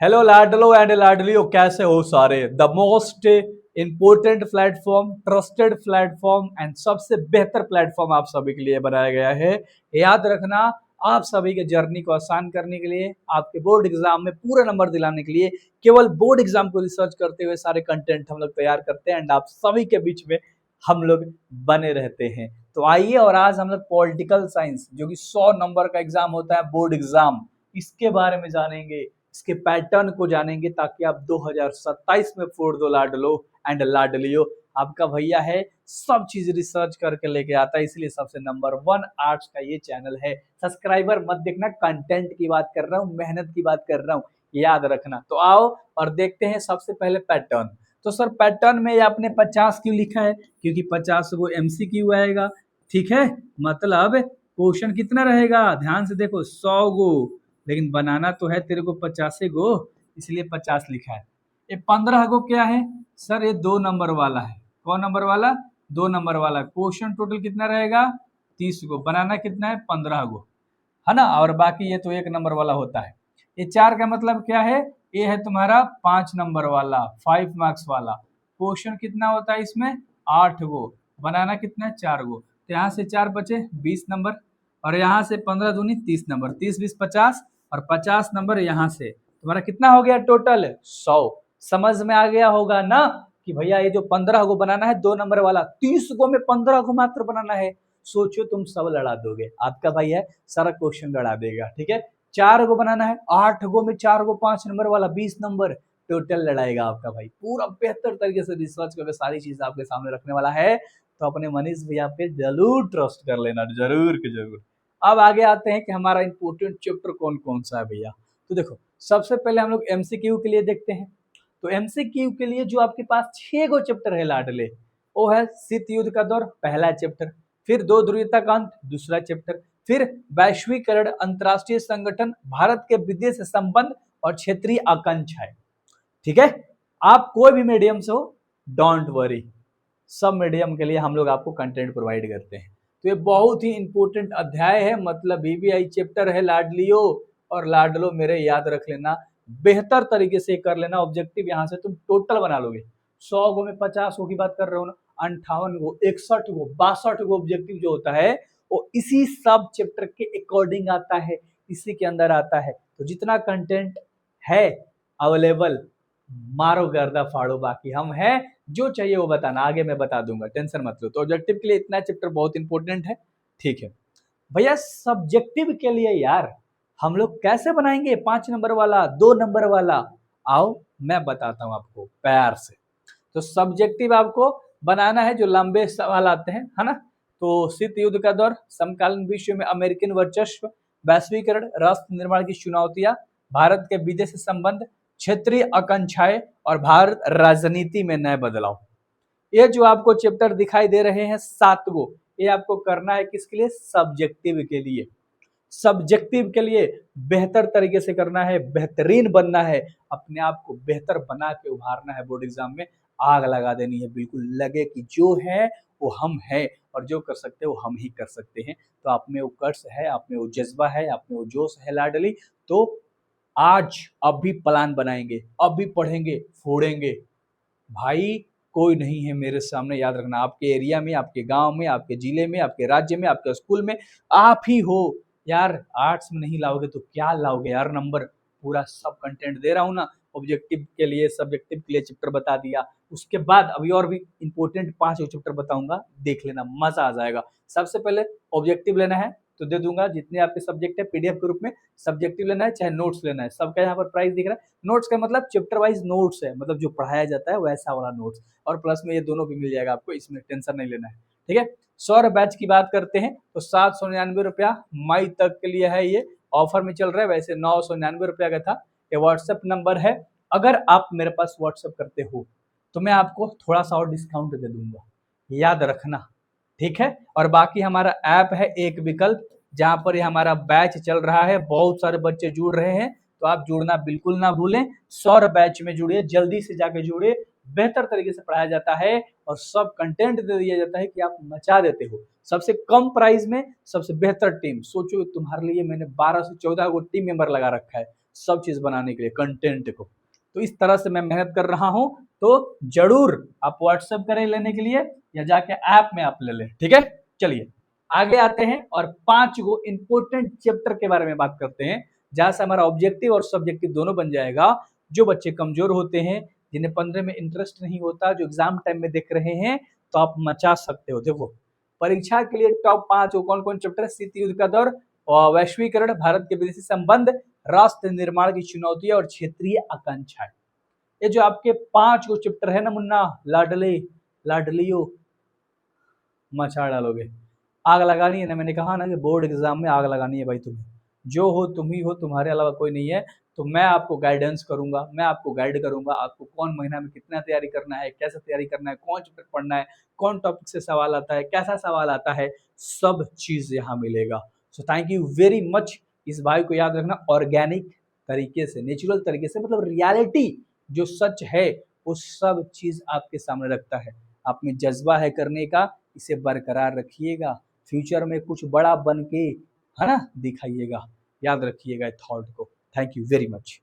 Hello लाडलो and लाडलियो, कैसे हो सारे। The most important platform, trusted platform and सबसे बेहतर प्लेटफॉर्म आप सभी के लिए बनाया गया है। याद रखना, आप सभी के जर्नी को आसान करने के लिए, आपके बोर्ड एग्जाम में पूरे नंबर दिलाने के लिए, केवल बोर्ड एग्जाम को रिसर्च करते हुए सारे कंटेंट हम लोग तैयार करते हैं एंड आप सभी के बीच में हम लोग बने रहते हैं। तो आइए, और आज हम लोग पॉलिटिकल साइंस जो कि 100 नंबर का एग्जाम होता है, बोर्ड एग्जाम, इसके बारे में जानेंगे, इसके पैटर्न को जानेंगे, ताकि आप 2027 में फोड़ दो लाडलो एंड लाडलियो। आपका भैया है, सब चीज रिसर्च करके लेके आता है, इसलिए सबसे नंबर 1 आर्ट्स का ये चैनल है। सब्सक्राइबर मत देखना, कंटेंट की बात कर रहा हूँ, मेहनत की बात कर रहा हूँ, याद रखना। तो आओ और देखते हैं सबसे पहले पैटर्न। तो सर पैटर्न में आपने 50 क्यों लिखा है? क्योंकि 50 को MCQ आएगा, ठीक है। मतलब क्वेश्चन कितना रहेगा, ध्यान से देखो, 100 गो, लेकिन बनाना तो है तेरे को 50 गो, इसलिए 50 लिखा है। ये 15 गो क्या है सर? ये 2 नंबर वाला है। कौन नंबर वाला? 2 नंबर वाला। क्वेश्चन टोटल कितना रहेगा? 30 गो। बनाना कितना है? 15 गो, है ना। और बाकी ये तो 1 नंबर वाला होता है। ये 4 का मतलब क्या है? ये है तुम्हारा 5 नंबर वाला, 5 मार्क्स वाला। क्वेश्चन कितना होता है इसमें? 8 गो। बनाना कितना है? 4 गो। तो यहाँ से 4 बचे 20 नंबर, और यहाँ से 15 दूनी 30 नंबर, 30 20 50, और 50 नंबर यहाँ से। तुम्हारा कितना हो गया टोटल? 100। समझ में आ गया होगा ना कि भैया ये जो 15 को बनाना है 2 नंबर वाला, 30 को में 15 को मात्र बनाना है। सोचो तुम सब लड़ा दोगे, आपका भाई है सारा क्वेश्चन लड़ा देगा, ठीक है। 4 को बनाना है, 8 को में 4 को 5 नंबर वाला, 20 नंबर टोटल लड़ाएगा आपका भाई। पूरा बेहतर तरीके से रिसर्च करके सारी चीज आपके सामने रखने वाला है। तो अपने मनीष भैया पे जरूर ट्रस्ट कर लेना, जरूर के जरूर। अब आगे आते हैं कि हमारा इंपोर्टेंट चैप्टर कौन कौन सा है भैया। तो देखो, सबसे पहले हम लोग MCQ के लिए देखते हैं। तो MCQ के लिए जो आपके पास 6 गो चैप्टर है लाडले, वो है शीत युद्ध का दौर, पहला चैप्टर। फिर 2 ध्रुवीयता का अंत, दूसरा चैप्टर। फिर वैश्वीकरण, अंतरराष्ट्रीय संगठन, भारत के विदेश संबंध और क्षेत्रीय आकांक्षाएं, ठीक है। आप कोई भी मीडियम से हो, डोंट वरी, सब मीडियम के लिए हम लोग आपको कंटेंट प्रोवाइड करते हैं। तो ये बहुत ही इंपॉर्टेंट अध्याय है, मतलब BBI चैप्टर है लाडलियो और लाडलो मेरे, याद रख लेना, बेहतर तरीके से कर लेना। ऑब्जेक्टिव यहाँ से तुम टोटल बना लोगे। 100 गो में 50 गो की बात कर रहे हो ना, 58 गो, 61 गो, 62 गो ऑब्जेक्टिव जो होता है वो इसी सब चैप्टर के अकॉर्डिंग आता है, इसी के अंदर आता है। तो जितना कंटेंट है अवेलेबल, मारो गर्दा फाड़ो, बाकी हम हैं, जो चाहिए वो बताना, आगे मैं बता दूंगा, टेंशन मत लो। तो ऑब्जेक्टिव के लिए इतना चैप्टर बहुत इंपॉर्टेंट है, ठीक है भैया। सब्जेक्टिव के लिए यार हम लोग कैसे बनाएंगे 5 नंबर वाला, 2 नंबर वाला? आओ मैं बताता हूं आपको प्यार से। तो सब्जेक्टिव आपको बनाना है जो लंबे सवाल आते हैं, है ना। तो शीत युद्ध का दौर, समकालीन विश्व में अमेरिकन वर्चस्व, वैश्वीकरण, राष्ट्र निर्माण की चुनौतियां, भारत के विदेश संबंध, क्षेत्रीय आकांक्षाएं और भारत राजनीति में नए बदलाव। ये जो आपको चैप्टर दिखाई दे रहे हैं 7 गो, ये आपको करना है किसके लिए? सब्जेक्टिव के लिए। सब्जेक्टिव के लिए बेहतर तरीके से करना है, बेहतरीन बनना है, अपने आप को बेहतर बना के उभारना है। बोर्ड एग्जाम में आग लगा देनी है, बिल्कुल लगे कि जो है वो हम हैं, और जो कर सकते हैं वो हम ही कर सकते हैं। तो आप में वो कर्स है, आप में वो जज्बा है, आप में वो जोश है लाडली। तो आज अभी प्लान बनाएंगे, अभी पढ़ेंगे, फोड़ेंगे भाई। कोई नहीं है मेरे सामने, याद रखना, आपके एरिया में, आपके गांव में, आपके जिले में, आपके राज्य में, आपके स्कूल में आप ही हो यार। आर्ट्स में नहीं लाओगे तो क्या लाओगे यार नंबर? पूरा सब कंटेंट दे रहा हूँ ना, ऑब्जेक्टिव के लिए, सब्जेक्टिव के लिए चैप्टर बता दिया, उसके बाद अभी और भी इंपॉर्टेंट 5 चैप्टर बताऊंगा, देख लेना, मजा आ जाएगा। सबसे पहले ऑब्जेक्टिव लेना है तो दे दूंगा, जितने आपके सब्जेक्ट है PDF के रूप में। सब्जेक्टिव लेना है चाहे नोट्स लेना है, सबका यहाँ पर प्राइस दिख रहा है। नोट्स का मतलब चैप्टर वाइज नोट्स है, मतलब जो पढ़ाया जाता है वैसा वाला नोट्स, और प्लस में ये दोनों भी मिल जाएगा आपको, इसमें टेंशन नहीं लेना है, ठीक है। 100 बैच की बात करते हैं तो 799 रुपया मई तक के लिए है, ये ऑफर में चल रहा है। वैसे 999 रुपया का था। ये व्हाट्सएप नंबर है, अगर आप मेरे पास व्हाट्सएप करते हो तो मैं आपको थोड़ा सा और डिस्काउंट दे दूंगा, याद रखना, ठीक है। और बाकी हमारा ऐप है एक विकल्प, जहां पर ये हमारा बैच चल रहा है, बहुत सारे बच्चे जुड़ रहे हैं, तो आप जुड़ना बिल्कुल ना भूलें। 100 बैच में जुड़िए, जल्दी से जाके जुड़िए, बेहतर तरीके से पढ़ाया जाता है और सब कंटेंट दे दिया जाता है कि आप मचा देते हो। सबसे कम प्राइस में सबसे बेहतर टीम, सोचो तुम्हारे लिए मैंने 12 से 14 गो टीम मेंबर लगा रखा है, सब चीज बनाने के लिए कंटेंट को। तो इस तरह से मैं मेहनत कर रहा हूं, तो जरूर आप व्हाट्सएप करें लेने के लिए या जाके ऐप में आप ले लें, ठीक है। चलिए आगे आते हैं और 5 गो इंपोर्टेंट चैप्टर के बारे में बात करते हैं, जहां से हमारा ऑब्जेक्टिव और सब्जेक्टिव दोनों बन जाएगा। जो बच्चे कमजोर होते हैं, जिन्हें 15 में इंटरेस्ट नहीं होता, जो एग्जाम टाइम में देख रहे हैं, तो आप मचा सकते हो। देखो परीक्षा के लिए टॉप 5 कौन कौन चैप्टर है? शीत युद्ध का दौर, वैश्वीकरण, भारत के विदेशी संबंध, राष्ट्र निर्माण की चुनौतियां और क्षेत्रीय आकांक्षाएं। ये जो आपके 5 गो चैप्टर है ना मुन्ना, लाडले लाडलियो, मचा डालोगे। आग लगानी है ना, मैंने कहा ना कि बोर्ड एग्जाम में आग लगानी है भाई तुम्हें। जो हो तुम ही हो, तुम्हारे अलावा कोई नहीं है। तो मैं आपको गाइडेंस करूंगा, मैं आपको गाइड करूंगा, आपको कौन महीना में कितना तैयारी करना है, कैसे तैयारी करना है, कौन चैप्टर पढ़ना है, कौन टॉपिक से सवाल आता है, कैसा सवाल आता है, सब चीज यहाँ मिलेगा। So thank you very much. इस भाई को याद रखना, ऑर्गेनिक तरीके से, नेचुरल तरीके से, मतलब रियलिटी जो सच है वो सब चीज आपके सामने रखता है। आप में जज्बा है करने का, इसे बरकरार रखिएगा। फ्यूचर में कुछ बड़ा बन के, है ना, दिखाइएगा। याद रखिएगा थॉट को। Thank you very much.